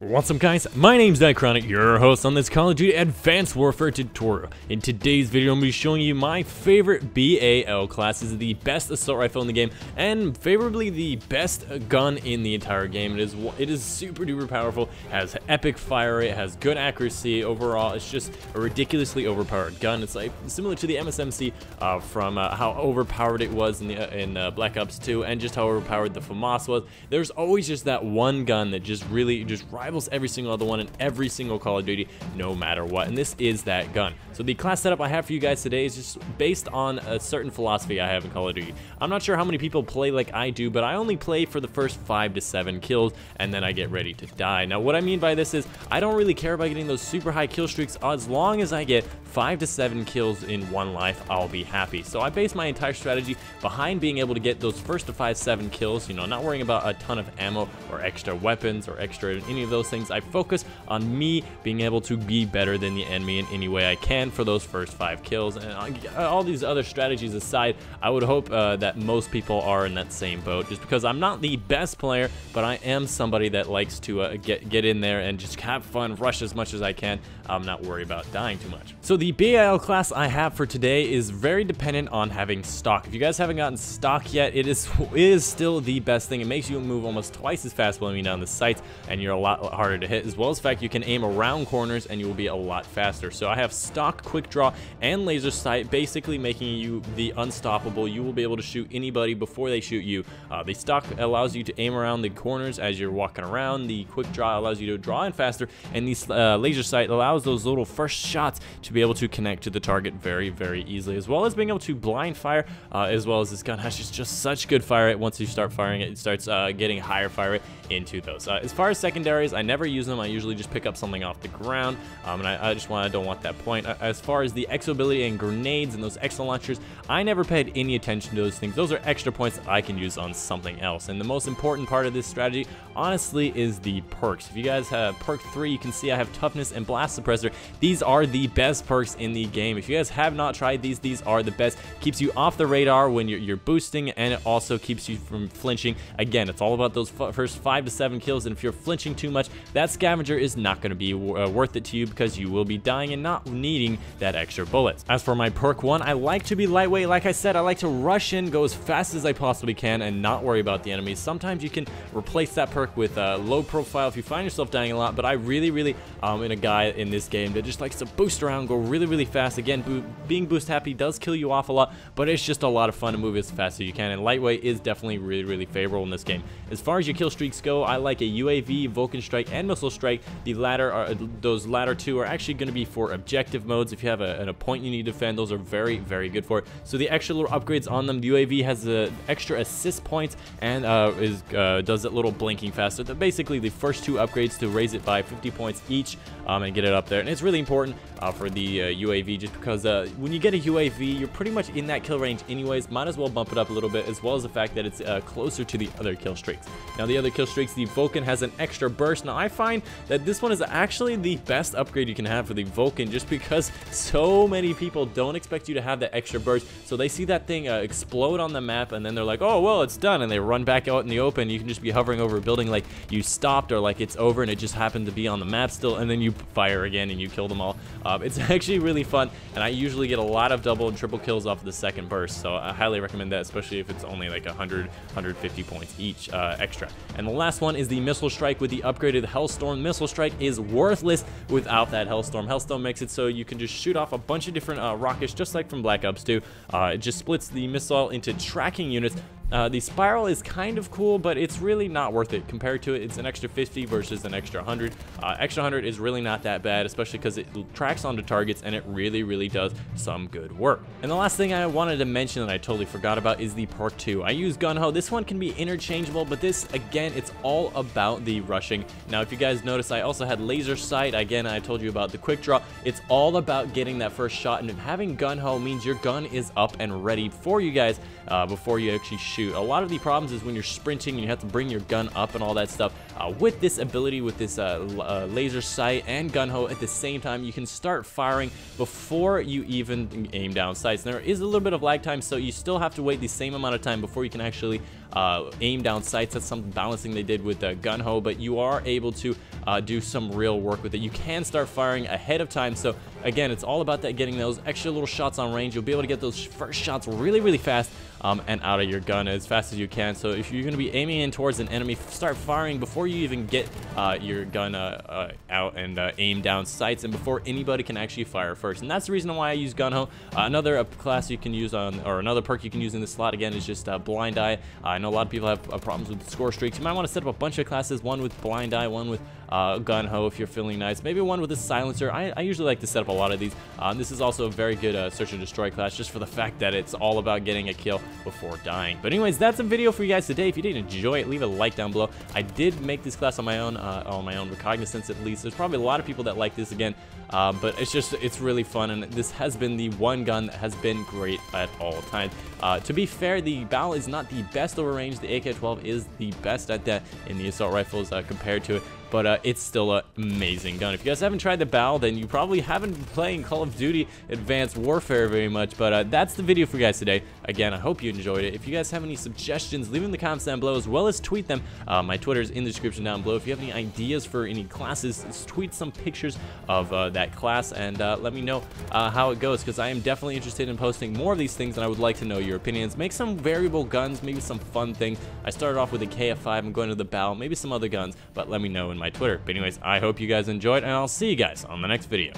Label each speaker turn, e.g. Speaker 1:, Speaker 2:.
Speaker 1: What's up guys, my name's Dychronic, your host on this Call of Duty Advanced Warfare tutorial. In today's video I'm going to be showing you my favorite BAL class. This is the best assault rifle in the game and favorably the best gun in the entire game. It is super duper powerful, has epic fire rate, has good accuracy. Overall it's just a ridiculously overpowered gun. It's like similar to the MSMC from how overpowered it was in Black Ops 2 and just how overpowered the FAMAS was. There's always just that one gun that just really rivals every single other one in every single Call of Duty, no matter what, and this is that gun. So the class setup I have for you guys today is just based on a certain philosophy I have in Call of Duty. I'm not sure how many people play like I do, but I only play for the first 5 to 7 kills, and then I get ready to die. Now what I mean by this is I don't really care about getting those super high kill streaks. As long as I get 5 to 7 kills in one life, I'll be happy. So I base my entire strategy behind being able to get those first to 5-7 kills, you know, not worrying about a ton of ammo or extra weapons or extra any of those things. I focus on me being able to be better than the enemy in any way I can for those first 5 kills. And all these other strategies aside, I would hope that most people are in that same boat, just because I'm not the best player, but I am somebody that likes to get in there and just have fun, rush as much as I can. I'm not worried about dying too much. So the BAL class I have for today is very dependent on having stock. If you guys haven't gotten stock yet, it is still the best thing. It makes you move almost twice as fast when you're down the sights, and you're a lot harder to hit, as well as the fact you can aim around corners and you will be a lot faster. So I have stock, quick draw, and laser sight, basically making you the unstoppable. You will be able to shoot anybody before they shoot you. The stock allows you to aim around the corners as you're walking around. The quick draw allows you to draw in faster, and the laser sight allows those little first shots to be able to connect to the target very, very easily, as well as being able to blind fire, as well as this gun has just such good fire rate. Once you start firing it, it starts getting higher fire rate into those. As far as secondaries, I never use them. I usually just pick up something off the ground, and I don't want that point. As far as the exo ability and grenades and those exo launchers, I never paid any attention to those things. Those are extra points that I can use on something else. And the most important part of this strategy, honestly, is the perks. If you guys have perk 3, you can see I have toughness and blast suppressor. These are the best perks in the game. If you guys have not tried these are the best. Keeps you off the radar when you're boosting, and it also keeps you from flinching. Again, it's all about those first 5 to 7 kills, and if you're flinching too much, that scavenger is not going to be worth it to you, because you will be dying and not needing that extra bullets. As for my perk 1, I like to be lightweight. Like I said, I like to rush in, go as fast as I possibly can, and not worry about the enemies. Sometimes you can replace that perk with low profile if you find yourself dying a lot, but I really am a guy in this game that just likes to boost around, go really fast. Again, being boost happy does kill you off a lot, but it's just a lot of fun to move as fast as you can, and lightweight is definitely really favorable in this game. As far as your kill streaks go, I like a UAV, Vulcan strike, and missile strike. The latter those latter two are actually going to be for objective modes. If you have a point you need to defend, those are very good for it. So the extra little upgrades on them, the UAV has the extra assist points and does that little blinking faster. Basically the first 2 upgrades to raise it by 50 points each and get it up there. And it's really important for the UAV, just because when you get a UAV, you're pretty much in that kill range anyways. Might as well bump it up a little bit, as well as the fact that it's closer to the other kill streaks. Now the other kill streaks, the Vulcan has an extra burst. Now I find that this one is actually the best upgrade you can have for the Vulcan, just because so many people don't expect you to have that extra burst. So they see that thing explode on the map, and then they're like, oh well, it's done, and they run back out in the open. You can just be hovering over a building like you stopped, or like it's over and it just happened to be on the map still, and then you fire again and you kill them all. It's actually really fun, and I usually get a lot of double and triple kills off of the second burst, so I highly recommend that, especially if it's only like 150 points each extra. And the last one is the missile strike with the upgraded Hellstorm. Missile strike is worthless without that Hellstorm. Hellstorm makes it so you can just shoot off a bunch of different rockets, just like from Black Ops 2. It just splits the missile into tracking units. The spiral is kind of cool, but it's really not worth it. Compared to it, it's an extra 50 versus an extra 100. Extra 100 is really not that bad, especially because it tracks onto targets, and it really does some good work. And the last thing I wanted to mention that I totally forgot about is the perk 2. I use Gun Ho. This one can be interchangeable, but this, again, it's all about the rushing. Now, if you guys notice, I also had laser sight. Again, I told you about the quick draw. It's all about getting that first shot, and having Gun Ho means your gun is up and ready for you guys before you actually shoot. A lot of the problems is when you're sprinting and you have to bring your gun up and all that stuff. With this ability, with this laser sight and gun ho at the same time, you can start firing before you even aim down sights. There is a little bit of lag time, so you still have to wait the same amount of time before you can actually aim down sights. That's some balancing they did with Gung-Ho, but you are able to do some real work with it. You can start firing ahead of time, so again, it's all about that, getting those extra little shots on range. You'll be able to get those first shots really fast and out of your gun as fast as you can. So if you're going to be aiming in towards an enemy, start firing before you even get your gun out and aim down sights, and before anybody can actually fire first. And that's the reason why I use Gung-Ho. Another class you can use on, or another perk you can use in this slot again, is just Blind Eye. I know a lot of people have problems with score streaks. You might want to set up a bunch of classes, one with Blind Eye, one with Gung-Ho if you're feeling nice, maybe one with a silencer. I usually like to set up a lot of these. This is also a very good search and destroy class, just for the fact that it's all about getting a kill before dying. But anyways, that's a video for you guys today. If you did enjoy it, leave a like down below. I did make this class on my own recognizance at least. There's probably a lot of people that like this again, but it's really fun, and this has been the one gun that has been great at all times. To be fair, the BAL is not the best over range. The AK-12 is the best at that in the assault rifles compared to it, but it's still an amazing gun. If you guys haven't tried the BAL, then you probably haven't been playing Call of Duty Advanced Warfare very much, but that's the video for you guys today. Again, I hope you enjoyed it. If you guys have any suggestions, leave them in the comments down below, as well as tweet them. My Twitter is in the description down below. If you have any ideas for any classes, just tweet some pictures of that class, and let me know how it goes, because I am definitely interested in posting more of these things, and I would like to know your opinions. Make some variable guns, maybe some fun things. I started off with a KF5, I'm going to the BAL, maybe some other guns, but let me know in my Twitter. But anyways, I hope you guys enjoyed, and I'll see you guys on the next video.